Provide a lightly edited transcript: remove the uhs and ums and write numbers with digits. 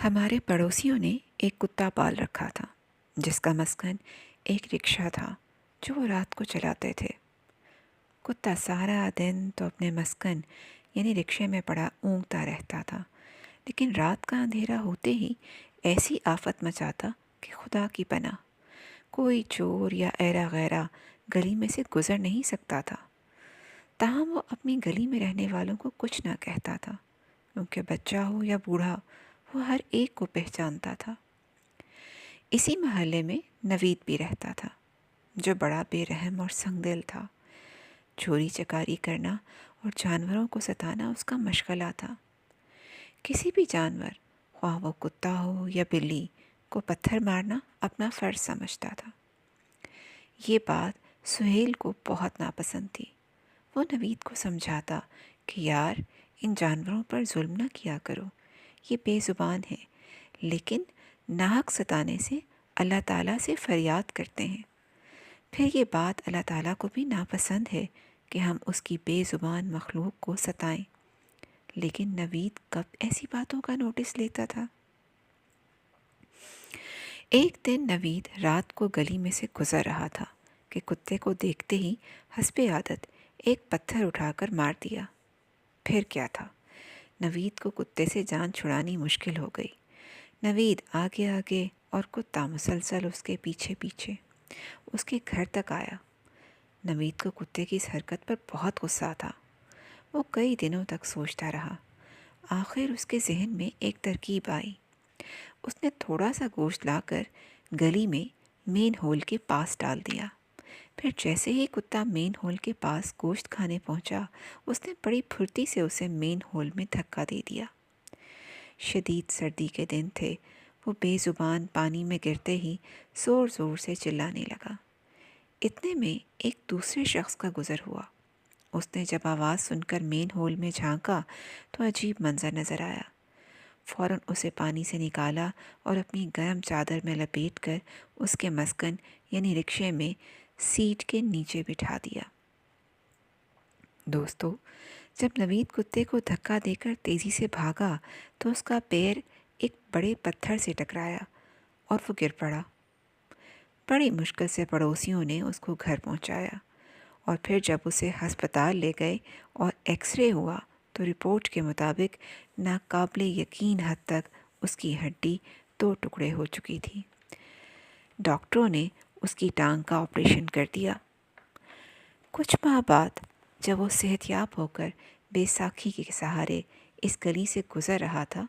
ہمارے پڑوسیوں نے ایک کتا پال رکھا تھا جس کا مسکن ایک رکشہ تھا جو وہ رات کو چلاتے تھے۔ کتا سارا دن تو اپنے مسکن یعنی رکشے میں پڑا اونگتا رہتا تھا، لیکن رات کا اندھیرا ہوتے ہی ایسی آفت مچاتا کہ خدا کی پناہ کوئی چور یا ایرا غیرہ گلی میں سے گزر نہیں سکتا تھا۔ تاہم وہ اپنی گلی میں رہنے والوں کو کچھ نہ کہتا تھا، کیونکہ بچہ ہو یا بوڑھا وہ ہر ایک کو پہچانتا تھا۔ اسی محلے میں نوید بھی رہتا تھا، جو بڑا بے رحم اور سنگ دل تھا۔ چوری چکاری کرنا اور جانوروں کو ستانا اس کا مشغلہ تھا۔ کسی بھی جانور، خواہ وہ کتا ہو یا بلی، کو پتھر مارنا اپنا فرض سمجھتا تھا۔ یہ بات سہیل کو بہت ناپسند تھی۔ وہ نوید کو سمجھاتا کہ یار، ان جانوروں پر ظلم نہ کیا کرو، یہ بے زبان ہیں، لیکن ناحق ستانے سے اللہ تعالیٰ سے فریاد کرتے ہیں۔ پھر یہ بات اللہ تعالیٰ کو بھی ناپسند ہے کہ ہم اس کی بے زبان مخلوق کو ستائیں، لیکن نوید کب ایسی باتوں کا نوٹس لیتا تھا؟ ایک دن نوید رات کو گلی میں سے گزر رہا تھا کہ کتے کو دیکھتے ہی حسب عادت ایک پتھر اٹھا کر مار دیا۔ پھر کیا تھا، نوید کو کتے سے جان چھڑانی مشکل ہو گئی۔ نوید آگے آگے اور کتا مسلسل اس کے پیچھے پیچھے اس کے گھر تک آیا۔ نوید کو کتے کی اس حرکت پر بہت غصہ تھا۔ وہ کئی دنوں تک سوچتا رہا۔ آخر اس کے ذہن میں ایک ترکیب آئی۔ اس نے تھوڑا سا گوشت لا کر گلی میں مین ہول کے پاس ڈال دیا۔ پھر جیسے ہی کتا مین ہول کے پاس گوشت کھانے پہنچا، اس نے بڑی پھرتی سے اسے مین ہول میں دھکا دے دیا۔ شدید سردی کے دن تھے۔ وہ بے زبان پانی میں گرتے ہی زور زور سے چلانے لگا۔ اتنے میں ایک دوسرے شخص کا گزر ہوا۔ اس نے جب آواز سن کر مین ہول میں جھانکا تو عجیب منظر نظر آیا۔ فوراً اسے پانی سے نکالا اور اپنی گرم چادر میں لپیٹ کر اس کے مسکن یعنی رکشے میں سیٹ کے نیچے بٹھا دیا۔ دوستو، جب نوید کتے کو دھکا دے کر تیزی سے بھاگا تو اس کا پیر ایک بڑے پتھر سے ٹکرایا اور وہ گر پڑا۔ بڑی مشکل سے پڑوسیوں نے اس کو گھر پہنچایا، اور پھر جب اسے ہسپتال لے گئے اور ایکس رے ہوا تو رپورٹ کے مطابق ناقابل یقین حد تک اس کی ہڈی 2 ٹکڑے ہو چکی تھی۔ ڈاکٹروں نے اس کی ٹانگ کا آپریشن کر دیا۔ کچھ ماہ بعد جب وہ صحت یاب ہو کر بے ساکھی کے سہارے اس گلی سے گزر رہا تھا